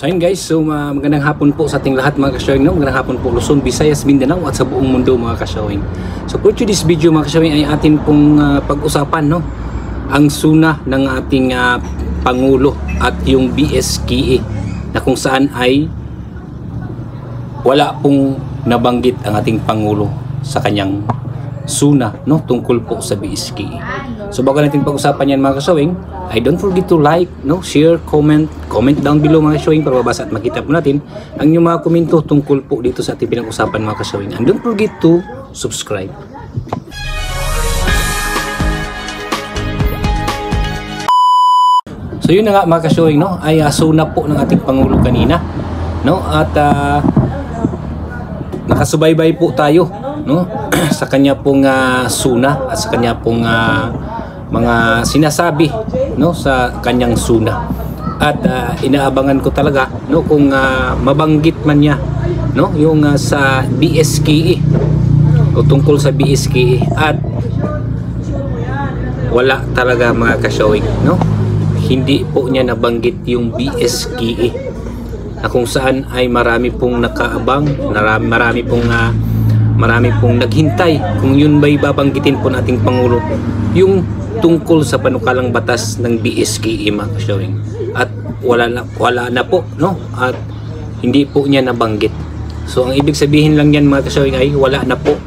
So yun guys, so magandang hapon po sa ating lahat mga ka-showing, no? Magandang hapon po Luzon, Visayas, Mindanao at sa buong mundo mga ka-showing. So for today's video mga ka-showing ay atin pong pag-usapan, no? Ang suna ng ating Pangulo at yung BSKE na kung saan ay wala pong nabanggit ang ating Pangulo sa kanyang suna, no? Tungkol po sa BSKE. So bago natin pag-usapan yan mga ka-showing, I don't forget to like, no, share, comment down below mga ka-showing para mabasa at makita po natin ang inyong mga komento tungkol po dito sa ating pinag-usapan mga ka-showing. And don't forget to subscribe. So yun na nga mga ka-showing, no, ay suna po ng ating Pangulo kanina, no, at nakasubaybay po tayo, no, sa kanya pong suna at sa kanya pong mga sinasabi, no, sa kanyang suna. At inaabangan ko talaga, no, kung mabanggit man niya, no, yung sa BSKE o tungkol sa BSKE, at wala talaga mga ka-showing, no, hindi po niya nabanggit yung BSKE na kung saan ay marami pong nakaabang, marami pong naghintay kung yun ba'y babanggitin po nating Pangulo yung tungkol sa panukalang batas ng BSKE mga ka-showing. At wala na po, no, at hindi po niya nabanggit. So ang ibig sabihin lang yan mga ka-showing ay wala na po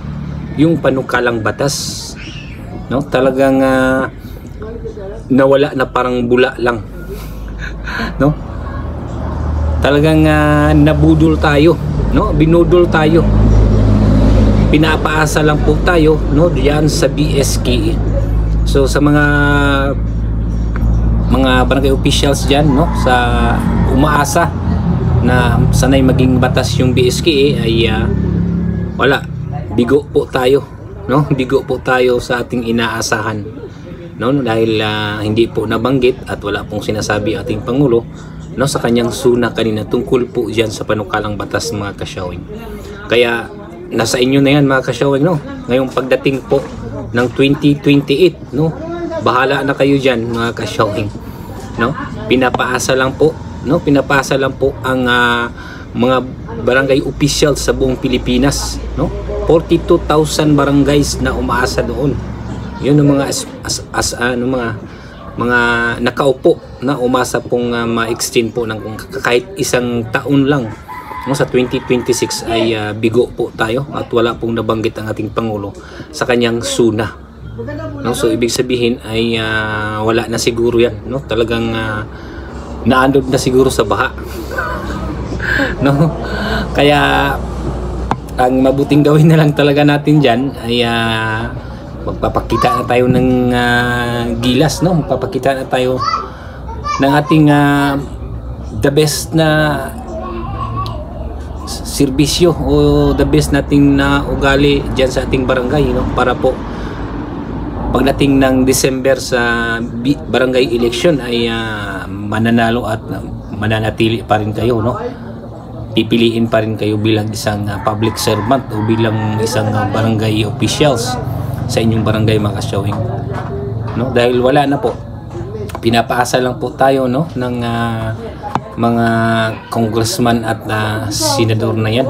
yung panukalang batas, no, talagang nawala na, parang bula lang no, talagang nabudol tayo, no, binudol tayo, pinapaasa lang po tayo, no, diyan sa BSKE. So sa mga barangay officials diyan, no, sa umaasa na sanay maging batas yung BSKE ay wala, bigo po tayo, no, bigo po tayo sa ating inaasahan, no, dahil hindi po nabanggit at wala pong sinasabi ating Pangulo, no, sa kanyang suna kanina tungkol po diyan sa panukalang batas mga ka-showing. Kaya nasa inyo na yan mga ka-showing, no, ngayong pagdating po ng 2028, no, bahala na kayo dyan mga ka-showing, no, pinapaasa lang po, no, pinapaasa lang po ang mga barangay officials sa buong Pilipinas, no, 42,000 barangays na umaasa doon. Yun ang mga mga nakaupo na umasa pong ma-extend po ng kahit isang taon lang, no, sa 2026 ay bigo po tayo at wala pong nabanggit ang ating Pangulo sa kanyang suna, no. So ibig sabihin ay wala na siguro yan, no, talagang naandod na siguro sa baha no. Kaya ang mabuting gawin na lang talaga natin dyan ay magpapakita na tayo ng gilas, no, magpapakita na tayo ng ating the best na serbisyo o the best nating na ugali dyan sa ating barangay, no, para po pagdating ng December sa barangay election ay mananalo at mananatili pa rin kayo, no, pipiliin pa rin kayo bilang isang public servant o bilang isang barangay officials sa inyong barangay mga ka-showing, no, dahil wala na po, pinapaasa lang po tayo, no, ng mga congressman at senador na yan,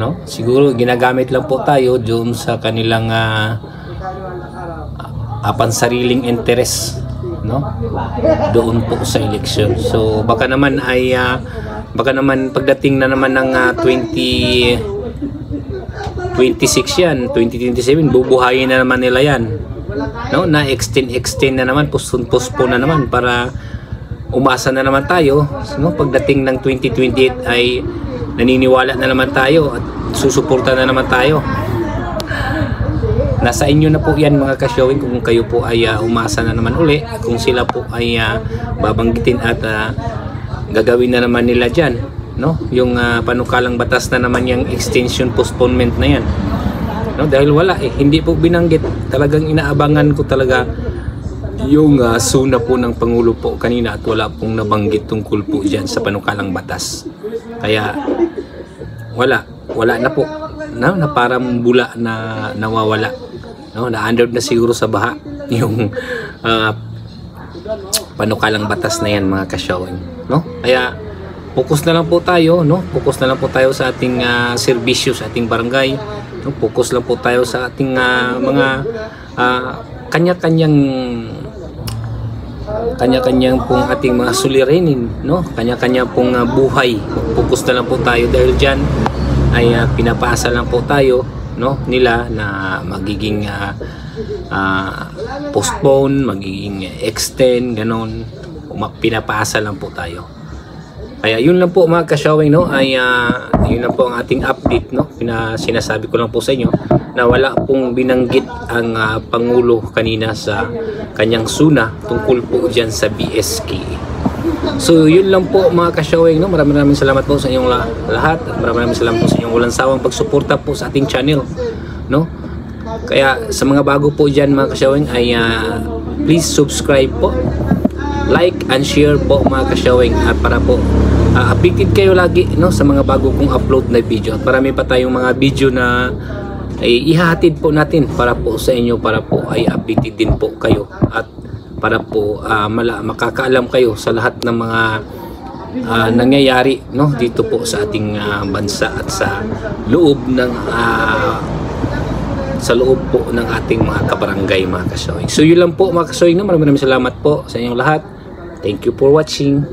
no, siguro ginagamit lang po tayo doon sa kanilang pansariling interes, no, doon po sa election. So baka naman pagdating na naman ng 2026 yan, 2027 bubuhayin na naman nila yan, no, na extend na naman, postpone na naman para umasa na naman tayo, no, pagdating ng 2028 ay naniniwala na naman tayo at susuporta na naman tayo. Nasa inyo na po yan mga ka-showing kung kayo po ay umasa na naman uli, kung sila po ay babanggitin at gagawin na naman nila dyan, no, yung panukalang batas na naman yung extension postponement na yan, no, dahil wala hindi po binanggit. Talagang inaabangan ko talaga yung suna po ng Pangulo po kanina at wala pong nabanggit tungkol po dyan sa panukalang batas. Kaya wala na po, no, na parang bula na nawawala, no, na-under na siguro sa baha yung panukalang batas na yan mga ka-showing. no? Kaya focus na lang po tayo, no? Focus na lang po tayo sa ating serbisyo sa ating barangay, no? Focus lang po tayo sa ating mga kanya-kanyang pong ating mga suliranin, no? Kanya-kanya pong buhay. Focus na lang po tayo dahil diyan ay pinapaasa lang po tayo, no, nila na magiging postpone, magiging extend, ganon. Pinapaasa lang po tayo. Kaya yun lang po mga kasyawing, no, ay yun lang po ang ating update, no. Sinasabi ko lang po sa inyo na wala pong binanggit ang Pangulo kanina sa kanyang suna tungkol po dyan sa BSK. So yun lang po mga kasyawing, no. Maraming salamat po sa inyong lahat at maraming salamat po sa inyong walang sawang pagsuporta po sa ating channel, no. Kaya sa mga bago po dyan mga kasyawing ay please subscribe po, like and share po mga kasyawing, at para po updated kayo lagi, no, sa mga bago kong upload na video. At marami pa tayong mga video na ay ihahatid po natin para po sa inyo, para po ay updated din po kayo at para po makakaalam kayo sa lahat ng mga nangyayari, no, dito po sa ating bansa at sa loob po ng ating mga kabarangay mga kasyawing. So yun lang po mga kasyawing, no. Maraming salamat po sa inyong lahat. Thank you for watching.